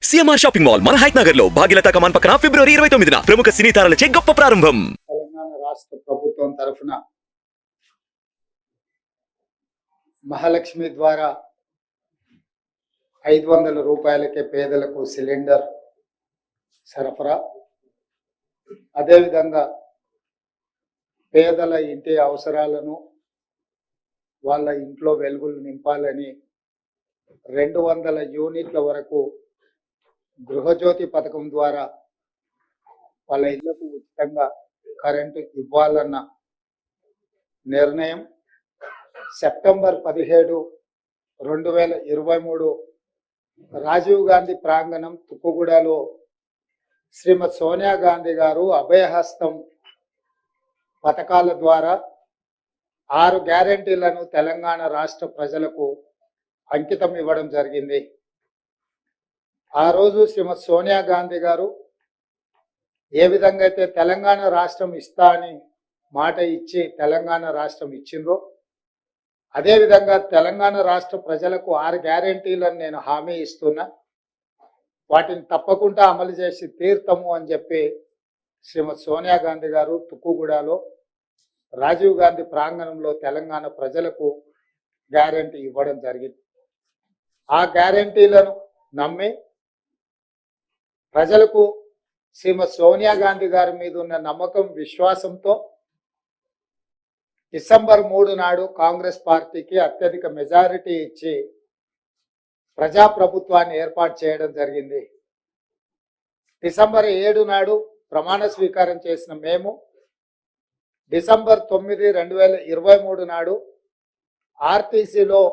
CMR shopping mall మన height Nagar లో భాగ్యలతా కమాన్ పక్కన ఫిబ్రవరి 29న ప్రముఖ సినీ తారలచే గొప్ప ప్రారంభం. తెలంగాణ రాష్ట్ర ప్రభుత్వం తరఫున మహాలక్ష్మి ద్వారా 500 రూపాయలకే పేదలకు సిలిండర్ సరఫరా, అదేవిధంగా పేదల ఇంటి అవసరాలను వాళ్ళ ఇంట్లో వెలుగులు నింపాలని 200 యూనిట్ల వరకు గృహజ్యోతి పథకం ద్వారా వాళ్ళ ఇళ్లకు ఉచితంగా కరెంటు ఇవ్వాలన్న నిర్ణయం సెప్టెంబర్ 17, 2023 రాజీవ్ గాంధీ ప్రాంగణం తుక్కుగూడలో శ్రీమతి సోనియా గాంధీ గారు అభయహస్తం పథకాల ద్వారా 6 గ్యారెంటీలను తెలంగాణ రాష్ట్ర ప్రజలకు అంకితం ఇవ్వడం జరిగింది. ఆ రోజు శ్రీమతి సోనియా గాంధీ గారు ఏ విధంగా అయితే తెలంగాణ రాష్ట్రం ఇస్తా అని మాట ఇచ్చి తెలంగాణ రాష్ట్రం ఇచ్చిండ్రో, అదేవిధంగా తెలంగాణ రాష్ట్ర ప్రజలకు 6 గ్యారెంటీలను నేను హామీ ఇస్తున్నా, వాటిని తప్పకుండా అమలు చేసి తీర్థము అని చెప్పి శ్రీమతి సోనియా గాంధీ గారు తుక్కుగూడలో రాజీవ్ గాంధీ ప్రాంగణంలో తెలంగాణ ప్రజలకు గ్యారెంటీ ఇవ్వడం జరిగింది. ఆ గ్యారెంటీలను నమ్మి ప్రజలకు శ్రీమతి సోనియా గాంధీ గారి మీద ఉన్న నమ్మకం, విశ్వాసంతో డిసెంబర్ 3 నాడు కాంగ్రెస్ పార్టీకి అత్యధిక మెజారిటీ ఇచ్చి ప్రజాప్రభుత్వాన్ని ఏర్పాటు చేయడం జరిగింది. డిసెంబర్ 7 నాడు ప్రమాణ స్వీకారం చేసిన మేము డిసెంబర్ 9, 2023 నాడు ఆర్టీసీలో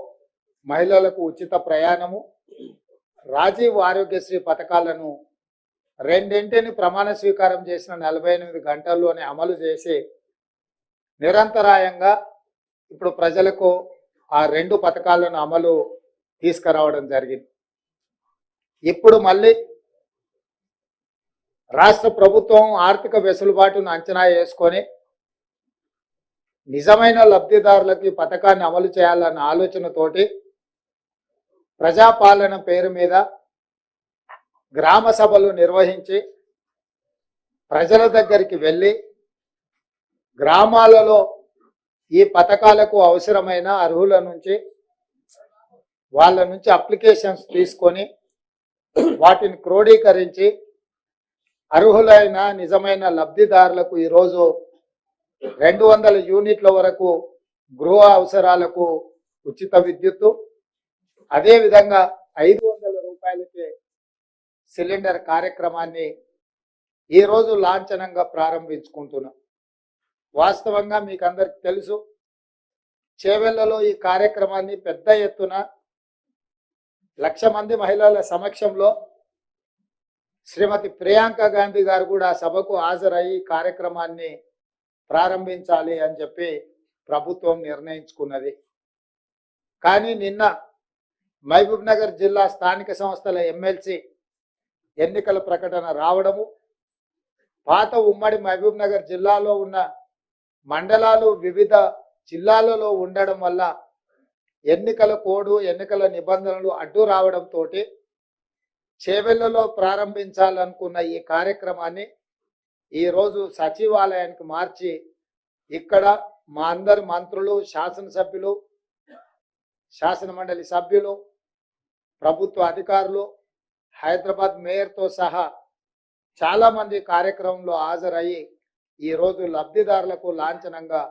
మహిళలకు ఉచిత ప్రయాణము, రాజీవ్ ఆరోగ్యశ్రీ పథకాలను రెండింటిని ప్రమాణ స్వీకారం చేసిన 48 గంటల్లోనే అమలు చేసి నిరంతరాయంగా ఇప్పుడు ప్రజలకు ఆ 2 పథకాలను అమలు తీసుకురావడం జరిగింది. ఇప్పుడు మళ్ళీ రాష్ట్ర ప్రభుత్వం ఆర్థిక వెసులుబాటును అంచనా వేసుకొని నిజమైన లబ్ధిదారులకు ఈ పథకాన్ని అమలు చేయాలన్న ఆలోచనతోటి ప్రజాపాలన పేరు మీద గ్రామ సభలు నిర్వహించి ప్రజల దగ్గరికి వెళ్ళి గ్రామాలలో ఈ పథకాలకు అవసరమైన అర్హుల నుంచి వాళ్ళ నుంచి అప్లికేషన్స్ తీసుకొని వాటిని క్రోడీకరించి అర్హులైన నిజమైన లబ్ధిదారులకు ఈరోజు 200 యూనిట్ల వరకు గృహ అవసరాలకు ఉచిత విద్యుత్తు, అదేవిధంగా 500 రూపాయలకే సిలిండర్ కార్యక్రమాన్ని ఈరోజు లాంఛనంగా ప్రారంభించుకుంటున్నాం. వాస్తవంగా మీకు అందరికి తెలుసు, చేవెళ్లలో ఈ కార్యక్రమాన్ని పెద్ద ఎత్తున 1,00,000 మంది మహిళల సమక్షంలో శ్రీమతి ప్రియాంక గాంధీ గారు కూడా సభకు హాజరయ్యి కార్యక్రమాన్ని ప్రారంభించాలి అని చెప్పి ప్రభుత్వం నిర్ణయించుకున్నది. కానీ నిన్న మహబూబ్ నగర్ జిల్లా స్థానిక సంస్థల ఎమ్మెల్సీ ఎన్నికల ప్రకటన రావడము, పాత ఉమ్మడి మహబూబ్ నగర్ జిల్లాలో ఉన్న మండలాలు వివిధ జిల్లాలలో ఉండడం వల్ల ఎన్నికల కోడ్, ఎన్నికల నిబంధనలు అడ్డు రావడంతో చేవెళ్లలో ప్రారంభించాలనుకున్న ఈ కార్యక్రమాన్ని ఈరోజు సచివాలయానికి మార్చి ఇక్కడ మా అందరు మంత్రులు, శాసనసభ్యులు, శాసనమండలి సభ్యులు, ప్రభుత్వ అధికారులు, హైదరాబాద్ మేయర్తో సహా చాలామంది కార్యక్రమంలో హాజరయ్యి ఈరోజు లబ్ధిదారులకు లాంఛనంగా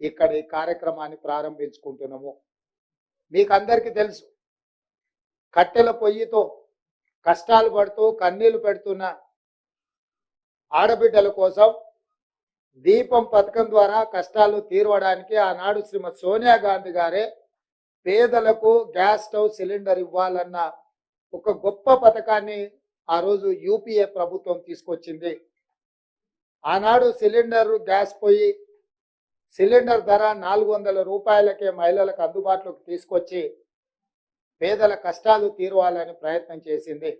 ఇక్కడ ఈ కార్యక్రమాన్ని ప్రారంభించుకుంటున్నాము. మీకు అందరికీ తెలుసు, కట్టెల పొయ్యితో కష్టాలు పడుతూ కన్నీళ్లు పెడుతున్న ఆడబిడ్డల కోసం దీపం పథకం ద్వారా కష్టాలు తీరవడానికి ఆనాడు శ్రీమతి సోనియా గాంధీ గారే పేదలకు గ్యాస్ స్టవ్ సిలిండర్ ఇవ్వాలన్న ఒక గొప్ప పథకాన్ని ఆ రోజు యూపీఏ ప్రభుత్వం తీసుకొచ్చింది. ఆనాడు సిలిండర్, గ్యాస్ పొయ్యి సిలిండర్ ధర 400 రూపాయలకే మహిళలకు అందుబాటులోకి తీసుకొచ్చి పేదల కష్టాలు తీరవాలని ప్రయత్నం చేసింది.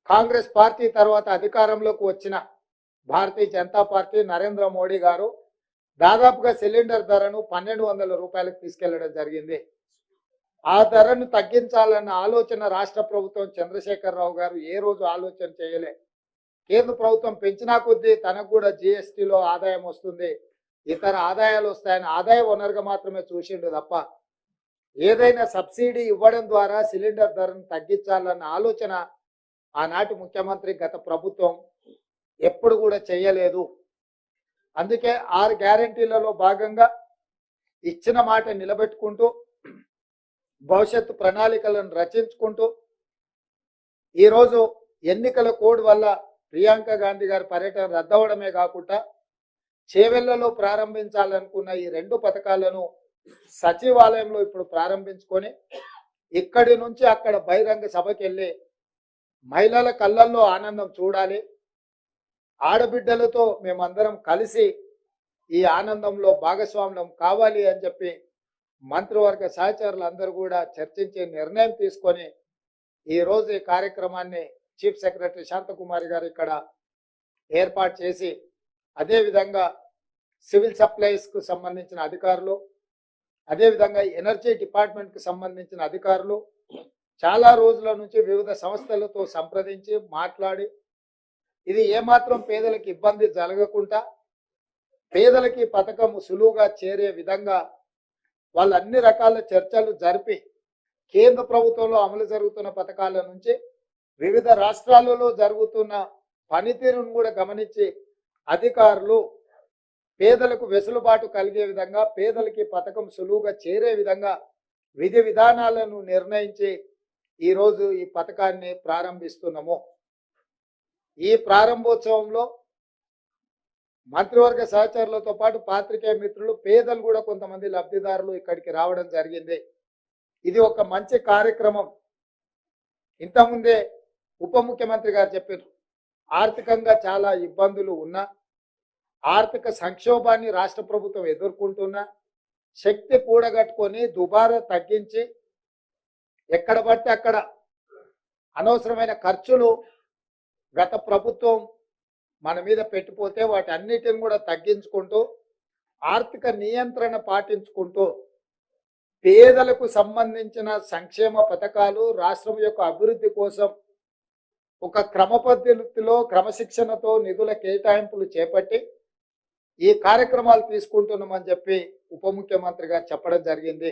కాంగ్రెస్ పార్టీ తర్వాత అధికారంలోకి వచ్చిన భారతీయ జనతా పార్టీ, నరేంద్ర మోడీ గారు దాదాపుగా సిలిండర్ ధరను 1,200 రూపాయలకు తీసుకెళ్లడం జరిగింది. ఆ ధరను తగ్గించాలన్న ఆలోచన రాష్ట్ర ప్రభుత్వం చంద్రశేఖరరావు గారు ఏ రోజు ఆలోచన చేయలే. కేంద్ర ప్రభుత్వం పెంచినా కొద్దీ తనకు కూడా జిఎస్టీలో ఆదాయం వస్తుంది, ఇతర ఆదాయాలు వస్తాయని ఆదాయ వనరుగా మాత్రమే చూసిండు తప్ప ఏదైనా సబ్సిడీ ఇవ్వడం ద్వారా సిలిండర్ ధరను తగ్గించాలన్న ఆలోచన ఆనాటి ముఖ్యమంత్రి గత ప్రభుత్వం ఎప్పుడు కూడా చేయలేదు. అందుకే 6 గ్యారెంటీలలో భాగంగా ఇచ్చిన మాట నిలబెట్టుకుంటూ భవిష్యత్తు ప్రణాళికలను రచించుకుంటూ ఈరోజు ఎన్నికల కోడ్ వల్ల ప్రియాంక గాంధీ గారి పర్యటన రద్దవడమే కాకుండా చేవెళ్లలో ప్రారంభించాలనుకున్న ఈ 2 పథకాలను సచివాలయంలో ఇప్పుడు ప్రారంభించుకొని ఇక్కడి నుంచి అక్కడ బహిరంగ సభకి వెళ్ళి మహిళల కళ్ళల్లో ఆనందం చూడాలి, ఆడబిడ్డలతో మేమందరం కలిసి ఈ ఆనందంలో భాగస్వామ్యం కావాలి అని చెప్పి మంత్రివర్గ సహచరులు అందరూ కూడా చర్చించి నిర్ణయం తీసుకొని ఈరోజు ఈ కార్యక్రమాన్ని చీఫ్ సెక్రటరీ శాంతకుమారి గారు ఇక్కడ ఏర్పాటు చేసి, అదేవిధంగా సివిల్ సప్లైస్కు సంబంధించిన అధికారులు, అదేవిధంగా ఎనర్జీ డిపార్ట్మెంట్కి సంబంధించిన అధికారులు చాలా రోజుల నుంచి వివిధ సంస్థలతో సంప్రదించి మాట్లాడి ఇది ఏమాత్రం పేదలకు ఇబ్బంది జరగకుండా పేదలకి పథకం సులువుగా చేరే విధంగా వాళ్ళు అన్ని రకాల చర్చలు జరిపి కేంద్ర ప్రభుత్వంలో అమలు జరుగుతున్న పథకాల నుంచి వివిధ రాష్ట్రాలలో జరుగుతున్న పనితీరును కూడా గమనించి అధికారులు పేదలకు వెసులుబాటు కలిగే విధంగా పేదలకి పథకం సులువుగా చేరే విధంగా విధి విధానాలను నిర్ణయించి ఈరోజు ఈ పథకాన్ని ప్రారంభిస్తున్నాము. ఈ ప్రారంభోత్సవంలో మంత్రివర్గ సహచరులతో పాటు పాత్రికేయ మిత్రులు, పేదలు కూడా కొంతమంది లబ్ధిదారులు ఇక్కడికి రావడం జరిగింది. ఇది ఒక మంచి కార్యక్రమం. ఇంతకుముందే ఉప ముఖ్యమంత్రి గారు చెప్పారు, ఆర్థికంగా చాలా ఇబ్బందులు ఉన్నా, ఆర్థిక సంక్షోభాన్ని రాష్ట్ర ప్రభుత్వం ఎదుర్కొంటున్నా శక్తి కూడగట్టుకొని దుబారా తగ్గించి ఎక్కడ పడితే అక్కడ అనవసరమైన ఖర్చులు గత ప్రభుత్వం మన మీద పెట్టిపోతే వాటి అన్నిటిని కూడా తగ్గించుకుంటూ ఆర్థిక నియంత్రణ పాటించుకుంటూ పేదలకు సంబంధించిన సంక్షేమ పథకాలు రాష్ట్రం యొక్క అభివృద్ధి కోసం ఒక క్రమ పద్ధతిలో క్రమశిక్షణతో నిధుల కేటాయింపులు చేపట్టి ఈ కార్యక్రమాలు తీసుకుంటున్నామని చెప్పి ఉప ముఖ్యమంత్రి గారు చెప్పడం జరిగింది.